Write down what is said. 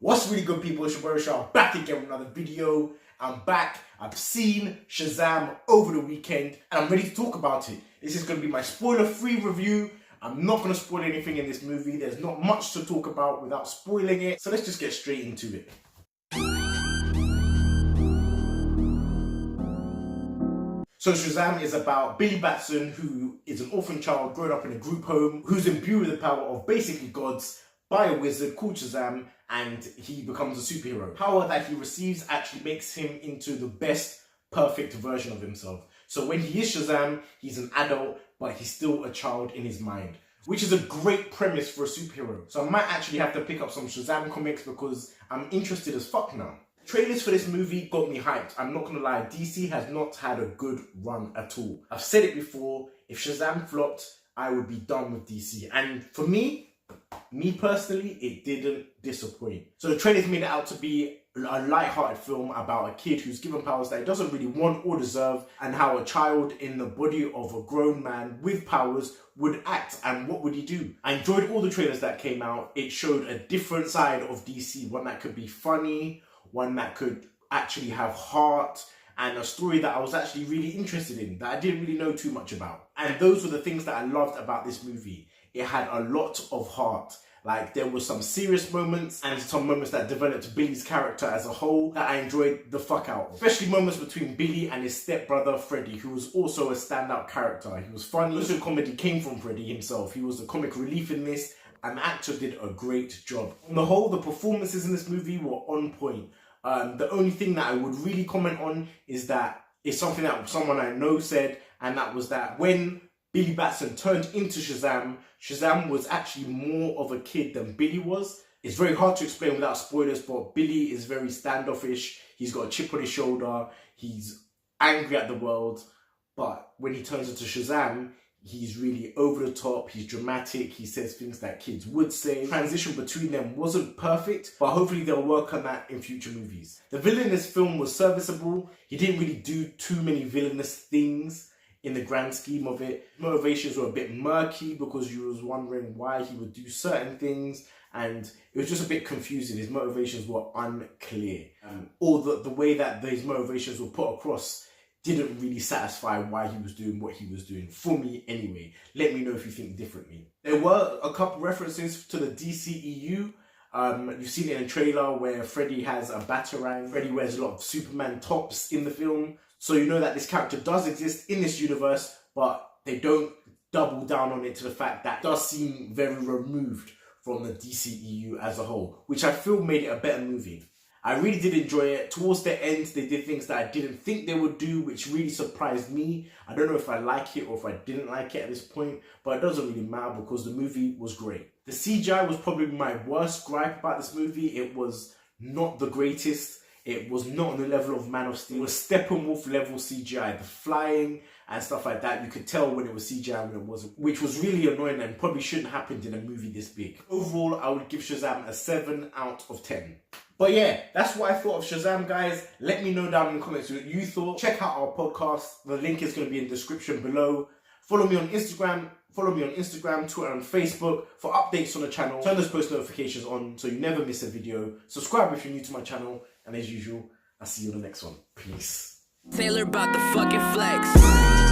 What's really good, people? It's your boy Shah, back again with another video. I'm back. I've seen Shazam over the weekend and I'm ready to talk about it. This is going to be my spoiler-free review. I'm not going to spoil anything in this movie. There's not much to talk about without spoiling it. So let's just get straight into it. So Shazam is about Billy Batson, who is an orphan child growing up in a group home, who's imbued with the power of basically gods by a wizard called Shazam, and he becomes a superhero. Power that he receives actually makes him into the best, perfect version of himself. So when he is Shazam, he's an adult, but he's still a child in his mind, which is a great premise for a superhero. So I might actually have to pick up some Shazam comics because I'm interested as fuck now. Trailers for this movie got me hyped. I'm not gonna lie, DC has not had a good run at all. I've said it before, if Shazam flopped, I would be done with DC. And for me personally, it didn't disappoint. So the trailers made it out to be a light-hearted film about a kid who's given powers that he doesn't really want or deserve, and how a child in the body of a grown man with powers would act and what would he do. I enjoyed all the trailers that came out. It showed a different side of DC, one that could be funny, one that could actually have heart, and a story that I was actually really interested in, that I didn't really know too much about. And those were the things that I loved about this movie. It had a lot of heart. Like, there were some serious moments and some moments that developed Billy's character as a whole that I enjoyed the fuck out of. Especially moments between Billy and his stepbrother Freddy, who was also a standout character. He was funny. Also, comedy came from Freddy himself. He was the comic relief in this, and the actor did a great job. On the whole, the performances in this movie were on point. The only thing that I would really comment on is that it's something that someone I know said, and that was that when Billy Batson turned into Shazam, Shazam was actually more of a kid than Billy was. It's very hard to explain without spoilers, but Billy is very standoffish. He's got a chip on his shoulder. He's angry at the world. But when he turns into Shazam, he's really over the top. He's dramatic. He says things that kids would say. The transition between them wasn't perfect, but hopefully they'll work on that in future movies. The villain in this film was serviceable. He didn't really do too many villainous things in the grand scheme of it. Motivations were a bit murky because you was wondering why he would do certain things, and it was just a bit confusing. His motivations were unclear. Or the way that these motivations were put across didn't really satisfy why he was doing what he was doing, for me anyway. Let me know if you think differently. There were a couple references to the DCEU. You've seen it in a trailer where Freddy has a batarang. Freddy wears a lot of Superman tops in the film. So you know that this character does exist in this universe, but they don't double down on it to the fact that it does seem very removed from the DCEU as a whole, which I feel made it a better movie. I really did enjoy it. Towards the end, they did things that I didn't think they would do, which really surprised me. I don't know if I like it or if I didn't like it at this point, but it doesn't really matter because the movie was great. The CGI was probably my worst gripe about this movie. It was not the greatest. It was not on the level of Man of Steel. It was Steppenwolf level CGI. The flying and stuff like that, you could tell when it was CGI and when it wasn't, which was really annoying and probably shouldn't have happened in a movie this big. Overall, I would give Shazam a 7 out of 10. But yeah, that's what I thought of Shazam, guys. Let me know down in the comments what you thought. Check out our podcast. The link is going to be in the description below. Follow me on Instagram, Twitter, and Facebook for updates on the channel. Turn those post notifications on so you never miss a video. Subscribe if you're new to my channel. And as usual, I'll see you in the next one. Peace. Taylor about the fucking flex.